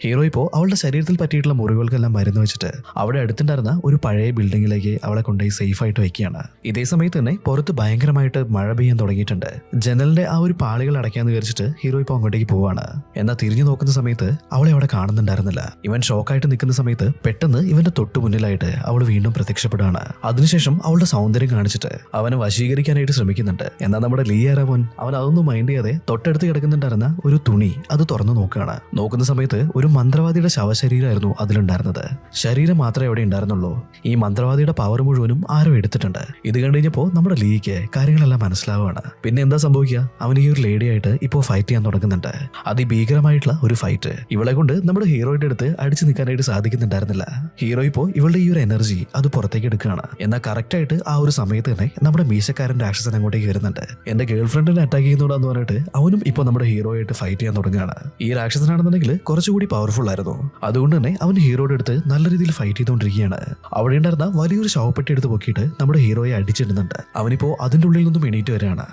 Hero ഇപ്പോൾ അവളുടെ ശരീരത്തിൽ പറ്റിയിട്ടുള്ള മുറിവുകൾക്കെല്ലാം മരുന്ന് വെച്ചിട്ട് അവിടെ അടുത്തുണ്ടായിരുന്ന ഒരു പഴയ ബിൽഡിങ്ങിലേക്ക് അവളെ കൊണ്ടുപോയി സേഫ് ആയിട്ട് വെക്കുകയാണ്. ഇതേ സമയത്ത് തന്നെ പുറത്ത് ഭയങ്കരമായിട്ട് മഴ പെയ്യാൻ തുടങ്ങിയിട്ടുണ്ട്. ജനലിന്റെ ആ ഒരു പാളികൾ അടയ്ക്കാന്ന് വിചാരിച്ചിട്ട് ഹീറോ ഇപ്പോൾ അങ്ങോട്ടേക്ക് പോവാണ്. എന്നാൽ തിരിഞ്ഞു നോക്കുന്ന സമയത്ത് അവളെ അവിടെ കാണുന്നുണ്ടായിരുന്നില്ല. ഇവൻ ഷോക്കായിട്ട് നിൽക്കുന്ന സമയത്ത് പെട്ടെന്ന് ഇവന്റെ തൊട്ടു മുന്നിലായിട്ട് അവൾ വീണ്ടും പ്രത്യക്ഷപ്പെടുകയാണ്. അതിനുശേഷം അവളുടെ സൗന്ദര്യം കാണിച്ചിട്ട് അവനെ വശീകരിക്കാനായിട്ട് ശ്രമിക്കുന്നുണ്ട്. എന്നാൽ നമ്മുടെ ലീ ആരാമോൻ അവൻ അതൊന്നും മൈൻഡ് ചെയ്യാതെ തൊട്ടടുത്ത് കിടക്കുന്നുണ്ടായിരുന്ന ഒരു തുണി അത് തുറന്നു നോക്കുകയാണ്. നോക്കുന്ന സമയത്ത് ഒരു മന്ത്രവാദിയുടെ ശവശരീരമായിരുന്നു അതിലുണ്ടായിരുന്നത്. ശരീരം മാത്രമേ അവിടെ ഉണ്ടായിരുന്നുള്ളൂ. ഈ മന്ത്രവാദിയുടെ പവർ മുഴുവനും ആരോ എടുത്തിട്ടുണ്ട്. ഇത് കണ്ടു കഴിഞ്ഞപ്പോൾ നമ്മുടെ ലീക്ക് കാര്യങ്ങളെല്ലാം മനസ്സിലാവുകയാണ്. പിന്നെ എന്താ സംഭവിക്കുക, അവൻ ഈ ഒരു ലേഡിയായിട്ട് ഇപ്പോൾ ഫൈറ്റ് ചെയ്യാൻ തുടങ്ങുന്നുണ്ട്. അതിഭീകരമായിട്ടുള്ള ഒരു ഫൈറ്റ്. ഇവളെ കൊണ്ട് നമ്മുടെ ഹീറോയുടെ അടുത്ത് അടിച്ചു നിൽക്കാനായിട്ട് സാധിക്കുന്നുണ്ടായിരുന്നില്ല. ഹീറോ ഇപ്പോൾ ഇവളുടെ ഈ ഒരു എനർജി അത് പുറത്തേക്ക് എടുക്കുകയാണ്. എന്നാൽ കറക്റ്റായിട്ട് ആ ഒരു സമയത്ത് തന്നെ നമ്മുടെ മീശക്കാരൻ രാക്ഷസൻ അങ്ങോട്ടേക്ക് വരുന്നുണ്ട്. എന്റെ ഗേൾ ഫ്രണ്ടിനെ അറ്റാക്ക് ചെയ്യുന്നോടാന്ന് പറഞ്ഞിട്ട് അവനും ഇപ്പോൾ നമ്മുടെ ഹീറോയായിട്ട് ഫൈറ്റ് ചെയ്യാൻ തുടങ്ങുകയാണ്. ഈ രാക്ഷസനാണെന്നുണ്ടെങ്കിൽ കുറച്ചുകൂടി പവർഫുൾ ആയിരുന്നു. അതുകൊണ്ട് തന്നെ അവൻ ഹീറോയുടെ അടുത്ത് നല്ല രീതിയിൽ ഫൈറ്റ് ചെയ്തുകൊണ്ടിരിക്കുകയാണ്. അവിടെ ഉണ്ടായിരുന്ന വലിയൊരു ശവപ്പെട്ടി എടുത്ത് പൊക്കിയിട്ട് നമ്മുടെ ഹീറോയെ അടിച്ചിടുന്നുണ്ട്. അവനിപ്പോ അതിന്റെ ഉള്ളിൽ നിന്നും എണീറ്റ് വരികയാണ്.